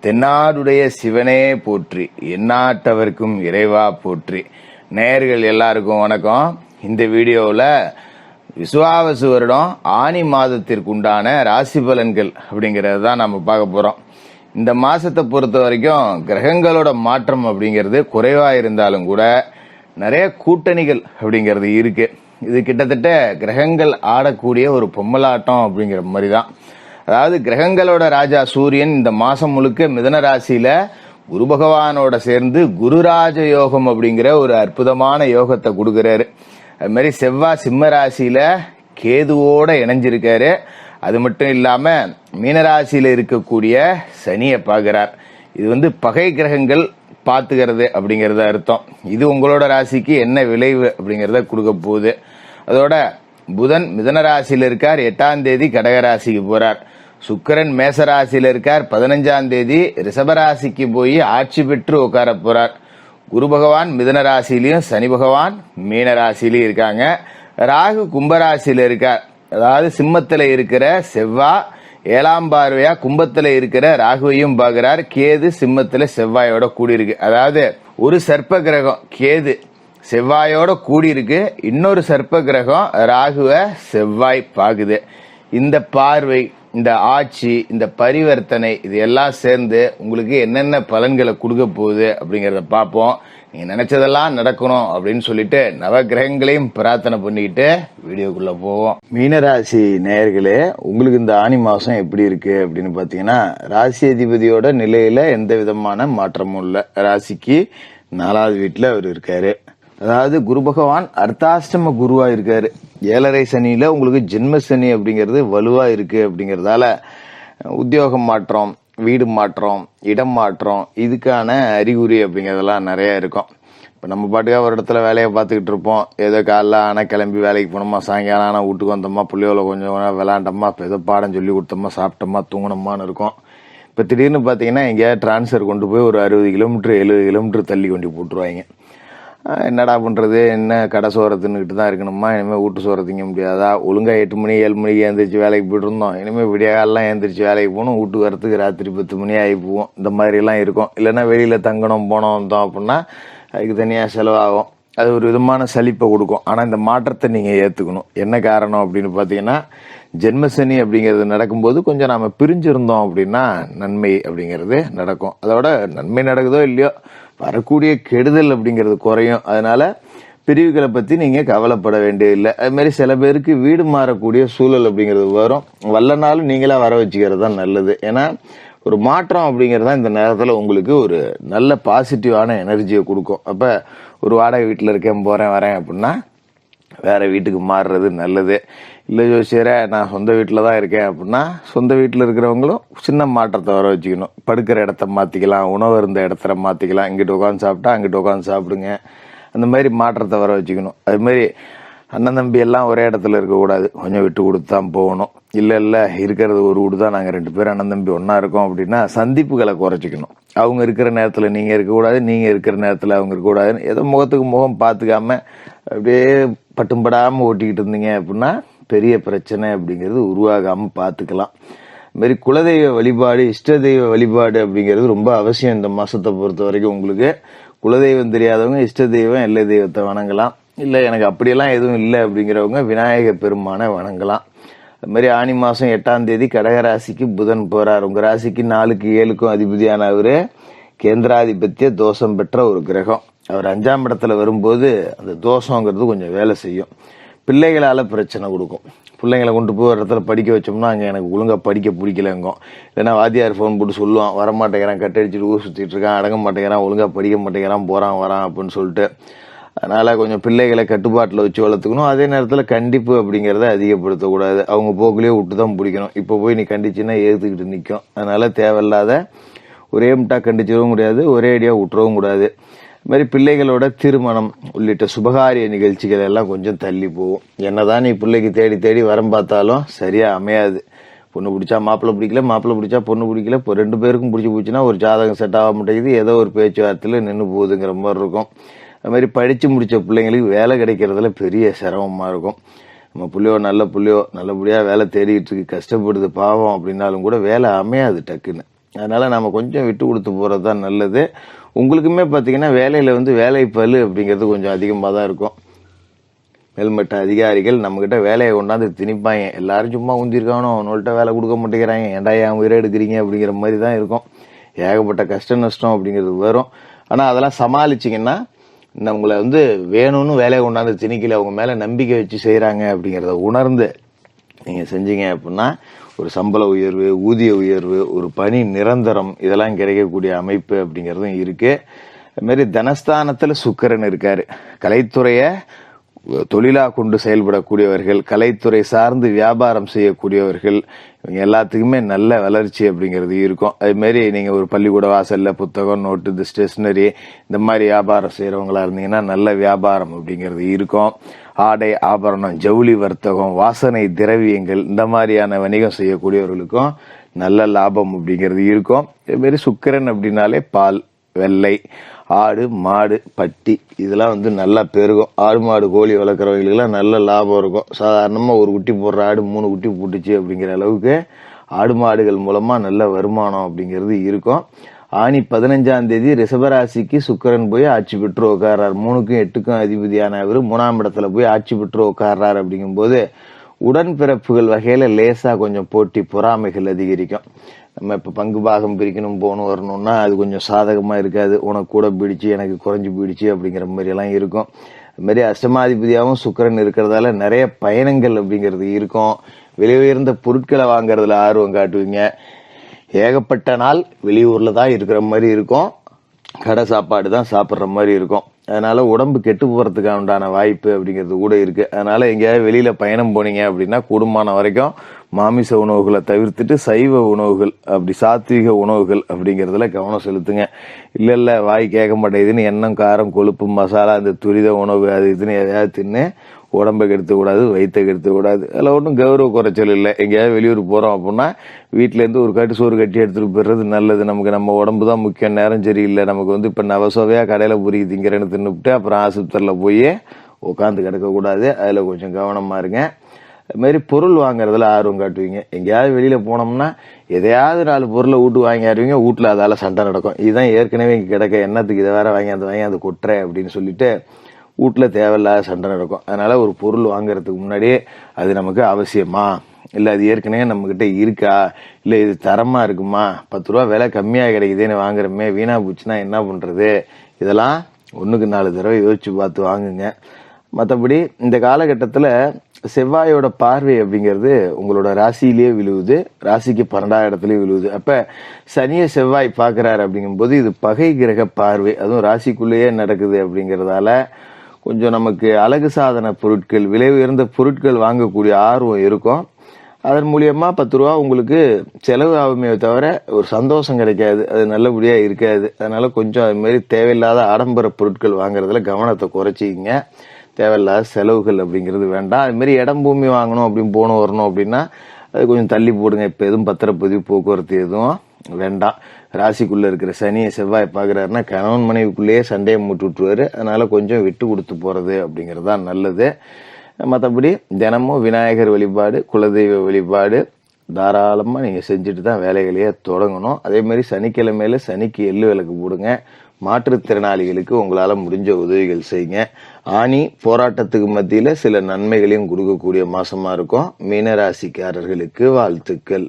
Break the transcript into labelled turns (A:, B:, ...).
A: தென்னாடுடைய சிவனே போற்றி, எந்நாட்டவர்க்கும் இறைவா போற்றி. நேயர்கள் எல்லாருக்கும் வணக்கம். இந்த வீடியோவில் விசுவாவசு வருடம் ஆனி மாதத்திற்கு உண்டான ராசி பலன்கள் அப்படிங்கிறது தான் நம்ம பார்க்க போகிறோம். இந்த மாதத்தை பொறுத்த வரைக்கும் கிரகங்களோட மாற்றம் அப்படிங்கிறது குறைவாக இருந்தாலும் கூட நிறைய கூட்டணிகள் அப்படிங்கிறது இருக்கு. இது கிட்டத்தட்ட கிரகங்கள் ஆடக்கூடிய ஒரு பொம்மலாட்டம் அப்படிங்கிற மாதிரி தான். அதாவது கிரகங்களோட ராஜா சூரியன் இந்த மாசம் முழுக்க மிதன ராசியில குரு பகவானோட சேர்ந்து குருராஜ யோகம் அப்படிங்கிற ஒரு அற்புதமான யோகத்தை கொடுக்கிறாரு. அது மாதிரி செவ்வாய் சிம்ம ராசியில கேதுவோட இணைஞ்சிருக்காரு. அது மட்டும் இல்லாம மீனராசியில இருக்கக்கூடிய சனியை பார்க்கிறார். இது பகை கிரகங்கள் பார்த்துக்கிறது அப்படிங்கறத அர்த்தம். இது உங்களோட ராசிக்கு என்ன விளைவு அப்படிங்கறத கொடுக்க போகுது. அதோட புதன் மிதன ராசியில இருக்கார், 8ஆம் தேதி கடகராசிக்கு போறார். சுக்கிரன் மேசராசியில இருக்கார், 15ஆம் தேதி ரிஷபராசிக்கு போய் ஆட்சி பெற்று உட்கார போறார். குரு பகவான் மிதன ராசியிலையும் சனி பகவான் மீன ராசியிலையும் இருக்காங்க. ராகு கும்பராசியில இருக்கார். அதாவது சிம்மத்துல இருக்கிற செவ்வாய் 7ஆம் பார்வையா கும்பத்துல இருக்கிற ராகுவையும் பார்க்கிறார். கேது சிம்மத்துல செவ்வாயோட கூடி இருக்கு. அதாவது ஒரு சர்ப்ப கிரகம் கேது செவ்வாயோட கூடி இருக்கு, இன்னொரு சர்ப்ப கிரகம் ராகுவ செவ்வாய் பாக்குது. இந்த பார்வை, இந்த ஆட்சி, இந்த பரிவர்த்தனை, இது எல்லாம் சேர்ந்து உங்களுக்கு என்னென்ன பலன்களை கொடுக்க போகுது அப்படிங்கறத பார்ப்போம். நீங்க நினைச்சதெல்லாம் நடக்கணும் அப்படின்னு சொல்லிட்டு நவ கிரகங்களையும் பிரார்த்தனை பண்ணிக்கிட்டு வீடியோக்குள்ள போவோம். மீனராசி நேயர்களே, உங்களுக்கு இந்த ஆனி மாசம் எப்படி இருக்கு அப்படின்னு பாத்தீங்கன்னா, ராசி அதிபதியோட நிலையில எந்த விதமான மாற்றமும் இல்ல. ராசிக்கு 4வது வீட்டுல அவர் இருக்காரு. அதாவது குரு பகவான் அர்த்தாஷ்டம குருவா இருக்காரு. 7.5 சனியில உங்களுக்கு ஜென்ம சனி அப்படிங்கிறது வலுவா இருக்கு. அப்படிங்கறதால உத்தியோகம் மாற்றம், வீடு மாற்றம், இடம் மாற்றம், இதுக்கான அறிகுறி அப்படிங்கறதெல்லாம் நிறைய இருக்கும். இப்ப நம்ம பாட்டுக்கா ஒரு இடத்துல வேலையை பார்த்துக்கிட்டு இருப்போம். ஏதோ காலைல ஆனா கிளம்பி வேலைக்கு போனோமா, சாயங்காலம் ஆனா வீட்டுக்கு வந்தோமா, பிள்ளையோட கொஞ்சம் விளையாண்டோமா, ஏதோ பாடம் சொல்லி கொடுத்தோமா, சாப்பிட்டோமா, தூங்கணுமான்னு இருக்கும். இப்ப திடீர்னு பாத்தீங்கன்னா எங்கேயாவது டிரான்ஸ்ஃபர் கொண்டு போய் ஒரு 60 கிலோமீட்டர் 70 கிலோமீட்டர் தள்ளி கொண்டு போட்டுருவாங்க. என்னடா பண்றது, என்ன கடை சோறத்துன்னுக்கிட்டு தான் இருக்கணுமா, இனிமேல் வீட்டு சோற திங்க முடியாதா, ஒழுங்கா 8 மணி 7 மணிக்கு எழுந்திரிச்சு வேலைக்கு போயிட்டு இருந்தோம், இனிமேல் விடிய காலெல்லாம் எழுந்திரிச்சு வேலைக்கு போகணும், வீட்டுக்கு வரத்துக்கு ராத்திரி 10 மணி ஆகி போவோம். இந்த மாதிரி எல்லாம் இருக்கும். இல்லைன்னா வெளியில தங்கணும் போனோம் வந்தோம் அப்படின்னா அதுக்கு தனியா செலவாகும். அது ஒரு விதமான சலிப்பை கொடுக்கும். ஆனா இந்த மாற்றத்தை நீங்க ஏத்துக்கணும். என்ன காரணம் அப்படின்னு பாத்தீங்கன்னா, ஜென்மசனி அப்படிங்கிறது நடக்கும்போது கொஞ்சம் நாம பிரிஞ்சிருந்தோம் அப்படின்னா நன்மை அப்படிங்கிறது நடக்கும். அதோட நன்மை நடக்குதோ இல்லையோ, வரக்கூடிய கெடுதல் அப்படிங்கிறது குறையும். அதனால பிரிவுகளை பத்தி நீங்க கவலைப்பட வேண்டியதில்லை. அது மாதிரி சில பேருக்கு வீடு மாறக்கூடிய சூழல் அப்படிங்கிறது வரும். வல்லனாலும் நீங்களா வர வச்சுக்கிறது தான் நல்லது. ஏன்னா ஒரு மாற்றம் அப்படிங்கறதா இந்த நேரத்துல உங்களுக்கு ஒரு நல்ல பாசிட்டிவான எனர்ஜியை கொடுக்கும். அப்ப ஒரு வாடகை வீட்டுல இருக்கேன், போறேன் வரேன் அப்படின்னா வேற வீட்டுக்கு மாறுறது நல்லது. இல்லை ஜோசியரை நான் சொந்த வீட்டில் தான் இருக்கேன் அப்படின்னா சொந்த வீட்டில் இருக்கிறவங்களும் சின்ன மாற்றத்தை வர வச்சுக்கணும். படுக்கிற இடத்த மாற்றிக்கலாம், உணவு இருந்த இடத்துல மாற்றிக்கலாம். இங்கிட்டு உட்காந்து சாப்பிட்டா அங்கிட்டு உட்காந்து சாப்பிடுங்க. அந்த மாதிரி மாற்றத்தை வர வச்சுக்கணும். அது மாதிரி அண்ணன் தம்பி எல்லாம் ஒரே இடத்துல இருக்கக்கூடாது, கொஞ்சம் விட்டு கொடுத்து தான் போகணும். இல்லை இருக்கிறது ஒரு வீடு தான், நாங்கள் 2 பேரும் அண்ணன் தம்பி ஒன்றா இருக்கோம் அப்படின்னா சந்திப்புகளை குறைச்சிக்கணும். அவங்க இருக்கிற நேரத்தில் நீங்கள் இருக்கக்கூடாது, நீங்கள் இருக்கிற நேரத்தில் அவங்க இருக்கக்கூடாதுன்னு ஏதோ முகத்துக்கு முகம் பார்த்துக்காம அப்படியே பட்டும்படாமல் ஓட்டிக்கிட்டு இருந்தீங்க அப்படின்னா பெரிய பிரச்சனை அப்படிங்கிறது உருவாகாம பார்த்துக்கலாம். இது மாதிரி குலதெய்வ வழிபாடு, இஷ்ட தெய்வ வழிபாடு அப்படிங்கிறது ரொம்ப அவசியம். இந்த மாசத்தை பொறுத்த வரைக்கும் உங்களுக்கு குலதெய்வம் தெரியாதவங்க இஷ்ட தெய்வம் எல்லை தெய்வத்தை வணங்கலாம். இல்லை எனக்கு அப்படியெல்லாம் எதுவும் இல்லை அப்படிங்கிறவங்க விநாயக பெருமானை வணங்கலாம். அது மாதிரி ஆனி மாசம் 8ஆம் தேதி கடகராசிக்கு புதன் போறார். உங்க ராசிக்கு 4க்கும் 7க்கும் அதிபதியான அவரு கேந்திராதிபத்திய தோஷம் பெற்ற ஒரு கிரகம். அவர் 5ஆம் இடத்துல வரும்போது அந்த தோஷங்கிறது கொஞ்சம் வேலை செய்யும். பிள்ளைகளால பிரச்சனை கொடுக்கும். பிள்ளைங்களை கொண்டு போய் ஒரு இடத்துல படிக்க வச்சோம்னா அங்கே எனக்கு ஒழுங்கா படிக்க பிடிக்கலங்கும். இல்லைன்னா வாத்தியார் ஃபோன் போட்டு சொல்லுவான், வரமாட்டேங்கிறான், கட்டடிச்சுட்டு ஊர் சுற்றிட்டு இருக்கான், அடங்க மாட்டேங்கிறான், ஒழுங்கா படிக்க மாட்டேங்கிறான், போறான் வரான் அப்படின்னு சொல்லிட்டு. அதனால கொஞ்சம் பிள்ளைகளை கட்டுப்பாட்டில் வச்சு வளர்த்துக்கணும். அதே நேரத்தில் கண்டிப்பு அப்படிங்கிறத அதிகப்படுத்தக்கூடாது. அவங்க போக்குலேயே விட்டு தான் பிடிக்கணும். இப்போ போய் நீ கண்டிச்சுன்னா ஏற்றுக்கிட்டு நிற்கும். அதனால தேவையில்லாத ஒரே முட்டா கண்டிச்சிடவும் முடியாது, ஒரே அடியா விட்டுறவும் கூடாது. இது மாதிரி பிள்ளைகளோட திருமணம் உள்ளிட்ட சுபகாரிய நிகழ்ச்சிகள் எல்லாம் கொஞ்சம் தள்ளி போகும். என்னதான் நீ பிள்ளைக்கு தேடி தேடி வரம் பார்த்தாலும் சரியா அமையாது. பொண்ணு பிடிச்சா மாப்பிள்ளை பிடிக்கல, மாப்பிள்ளை பிடிச்சா பொண்ணு பிடிக்கல, இப்போ 2 பேருக்கும் பிடிச்சி போச்சுன்னா ஒரு ஜாதகம் செட் ஆக மாட்டேங்குது, ஏதோ ஒரு பேச்சுவார்த்தையில் நின்று போகுதுங்கிற மாதிரி இருக்கும். அது மாதிரி படிச்சு முடிச்ச பிள்ளைங்களுக்கு வேலை கிடைக்கிறதுல பெரிய சிரமமா இருக்கும். நம்ம புள்ளையோ நல்ல புள்ளையோ நல்லபடியா வேலை தேடிட்டு இருக்கு, கஷ்டப்படுது பாவம் அப்படின்னாலும் கூட வேலை அமையாது டக்குன்னு. அதனால் நம்ம கொஞ்சம் விட்டு கொடுத்து போகிறது தான் நல்லது. உங்களுக்குமே பார்த்தீங்கன்னா வேலையில் வந்து வேலை பளு அப்படிங்கிறது கொஞ்சம் அதிகமாக தான் இருக்கும். மேல்மட்ட அதிகாரிகள் நம்மக்கிட்ட வேலையை கொண்டாந்து திணிப்பாங்க. எல்லாரும் சும்மா ஊந்திருக்கானோ, அவனோல்ட்ட வேலை கொடுக்க மாட்டேங்கிறாங்க, ஏன்டா என் உயிரை எடுக்கிறீங்க அப்படிங்கிற மாதிரி தான் இருக்கும். ஏகப்பட்ட கஷ்ட நஷ்டம் அப்படிங்கிறது வரும். ஆனால் அதெல்லாம் சமாளிச்சிங்கன்னா உங்களை வந்து வேணும்னு வேலையை கொண்டாந்து திணிக்கல, அவங்க மேலே நம்பிக்கை வச்சு செய்கிறாங்க அப்படிங்கிறத உணர்ந்து நீங்கள் செஞ்சீங்க அப்படின்னா ஒரு சம்பள உயர்வு, ஊதிய உயர்வு, ஒரு பணி நிரந்தரம் இதெல்லாம் கிடைக்கக்கூடிய அமைப்பு அப்படிங்கிறதும் இருக்குது. அதுமாரி தனஸ்தானத்தில் சுக்கிரன் இருக்கார். கலைத்துறையை தொழிலாக கொண்டு செயல்படக்கூடியவர்கள், கலைத்துறை சார்ந்து வியாபாரம் செய்யக்கூடியவர்கள், இவங்க எல்லாத்துக்குமே நல்ல வளர்ச்சி அப்படிங்கிறது இருக்கும். அதுமாரி நீங்கள் ஒரு பள்ளிக்கூட வாசலில் புத்தகம், நோட்டு, இந்த ஸ்டேஷ்னரி இந்த மாதிரி வியாபாரம் செய்கிறவங்களா இருந்தீங்கன்னா நல்ல வியாபாரம் அப்படிங்கிறது இருக்கும். ஆடை, ஆபரணம், ஜவுளி வர்த்தகம், வாசனை திரவியங்கள் இந்த மாதிரியான வணிகம் செய்யக்கூடியவர்களுக்கும் நல்ல லாபம் அப்படிங்கிறது இருக்கும். இதுமாரி சுக்கிரன் அப்படின்னாலே பால், வெள்ளை, ஆடு, மாடு, பட்டி இதெல்லாம் வந்து நல்லா பெருகும். ஆடு, மாடு, கோழி வளர்க்குறவங்களுக்குலாம் நல்ல லாபம் இருக்கும். சாதாரணமாக ஒரு குட்டி போடுற ஆடு 3 குட்டி போட்டுச்சு அப்படிங்கிற அளவுக்கு ஆடு மாடுகள் மூலமாக நல்ல வருமானம் அப்படிங்கிறது இருக்கும். ஆனி 15ஆம் தேதி ரிஷபராசிக்கு சுக்கிரன் போய் ஆட்சி பெற்று உட்கார்றார். 3க்கும் 8க்கும் அதிபதியான அவர் 3ஆம் இடத்துல போய் ஆட்சி பெற்று உட்கார்றார். அப்படிங்கும்போது உடன்பிறப்புகள் வகையில் லேசாக கொஞ்சம் போட்டி பொறாமைகள் அதிகரிக்கும். நம்ம இப்போ பங்கு பாகம் பிரிக்கணும் போகணும் வரணும்னா அது கொஞ்சம் சாதகமாக இருக்காது. உனக்கு கூட பிடிச்சி எனக்கு குறைஞ்சி பிடிச்சி அப்படிங்கிற மாதிரியெல்லாம் இருக்கும். அதுமாரி அஷ்டமாதிபதியாகவும் சுக்கிரன் இருக்கிறதால நிறைய பயணங்கள் அப்படிங்கிறது இருக்கும். விலை உயர்ந்த பொருட்களை வாங்குறதுல ஆர்வம் காட்டுவீங்க. ஏகப்பட்ட நாள் வெளியூரில் தான் இருக்கிற மாதிரி இருக்கும். கடை சாப்பாடு தான் சாப்பிட்ற மாதிரி இருக்கும். அதனால உடம்பு கெட்டு போகிறதுக்கான உண்டான வாய்ப்பு அப்படிங்கிறது கூட இருக்குது. அதனால எங்கேயாவது வெளியில் பயணம் போனீங்க அப்படின்னா கூடுமான வரைக்கும் மாமிச உணவுகளை தவிர்த்துட்டு சைவ உணவுகள், அப்படி சாத்வீக உணவுகள் அப்படிங்கிறதுல கவனம் செலுத்துங்க. இல்லை வாய் கேட்க மாட்டேங்குதுன்னு எண்ணெய், காரம், கொழுப்பு, மசாலா, இந்த துரித உணவு அது இதுன்னு எதையாவது தின்னு உடம்பை கெடுத்துக்கூடாது, வயிற்றை கெடுத்துக்கூடாது. அதில் ஒன்றும் கௌரவ குறைச்சல் இல்லை. எங்கேயாவது வெளியூர் போகிறோம் அப்படின்னா வீட்டிலேருந்து ஒரு கட்டு சோறு கட்டி எடுத்துகிட்டு போயிடுறது நல்லது. நமக்கு நம்ம உடம்பு தான் முக்கியம். நேரம் சரியில்லை, நமக்கு வந்து இப்போ நவசோவையாக கடையில் பொறி திங்கிறேன்னு தின்னுவிட்டு அப்புறம் ஆஸ்பத்திரியில் போய் உட்காந்து கிடக்கக்கூடாது. அதில் கொஞ்சம் கவனமாக இருங்க. அதுமாரி பொருள் வாங்குறதுல ஆர்வம் காட்டுவீங்க. எங்கேயாவது வெளியில் போனோம்னா எதையாவது 4 பொருளை வீட்டு வாங்கிடுவீங்க. வீட்டில் அதால் சண்டை நடக்கும். இதுதான் ஏற்கனவே இங்கே கிடக்க, என்னத்துக்கு இதை வேற வாங்கி கொட்டுறேன் அப்படின்னு சொல்லிட்டு வீட்டில் தேவையில்லாத சண்டை நடக்கும். அதனால் ஒரு பொருள் வாங்குறதுக்கு முன்னாடியே அது நமக்கு அவசியமா, இல்லை அது ஏற்கனவே நம்மக்கிட்ட இருக்கா, இல்லை இது தரமாக இருக்குமா, 10 ரூபா விலை கம்மியாக கிடைக்குதுன்னு வாங்குறமே, வீணாக போச்சுன்னா என்ன பண்ணுறது, இதெல்லாம் 1க்கு 4 தடவை யோசிச்சு பார்த்து வாங்குங்க. மற்றபடி இந்த காலகட்டத்தில் செவ்வாயோட பார்வை அப்படிங்கிறது உங்களோட ராசியிலேயே விழுவுது. ராசிக்கு 12ஆம் இடத்துலேயே விழுவுது. அப்போ சனியை செவ்வாய் பார்க்குறாரு அப்படிங்கும்போது இது பகை கிரக பார்வை, அதுவும் ராசிக்குள்ளேயே நடக்குது. அப்படிங்கிறதால கொஞ்சம் நமக்கு அழகு சாதன பொருட்கள், விலை உயர்ந்த பொருட்கள் வாங்கக்கூடிய ஆர்வம் இருக்கும். அதன் மூலியமாக 10 ரூபா உங்களுக்கு செலவு ஆகுமே தவிர ஒரு சந்தோஷம் கிடைக்காது, அது நல்லபடியாக இருக்காது. அதனால் கொஞ்சம் அதுமாரி தேவையில்லாத ஆடம்பர பொருட்கள் வாங்குறதுல கவனத்தை குறைச்சிக்கிங்க. தேவையில்லாத செலவுகள் அப்படிங்கிறது வேண்டாம். அதுமாரி இடம் பூமி வாங்கணும் அப்படின்னு போகணும் வரணும் அப்படின்னா அது கொஞ்சம் தள்ளி போடுங்க. இப்போ எதுவும் பத்திரப்பதிவு, போக்குவரத்து எதுவும் வேண்டாம். ராசிக்குள்ளே இருக்கிற சனியை செவ்வாய் பார்க்குறாருன்னா கணவன் மனைவிக்குள்ளேயே சண்டையை மூட்டு விட்டுருவாரு. அதனால் கொஞ்சம் விட்டு கொடுத்து போகிறது அப்படிங்கிறது தான் நல்லது. மற்றபடி தினமும் விநாயகர் வழிபாடு, குலதெய்வ வழிபாடு தாராளமாக நீங்கள் செஞ்சுட்டு தான் வேலைகளையே தொடங்கணும். அதேமாதிரி சனிக்கிழமையில் சனிக்கு எள்ளு விளக்கு போடுங்க. மாற்றுத்திறனாளிகளுக்கு உங்களால் முடிஞ்ச உதவிகள் செய்யுங்க. ஆனி போராட்டத்துக்கு மத்தியில் சில நன்மைகளையும் கொடுக்கக்கூடிய மாதமாக இருக்கும். மீனராசிக்காரர்களுக்கு வாழ்த்துக்கள்.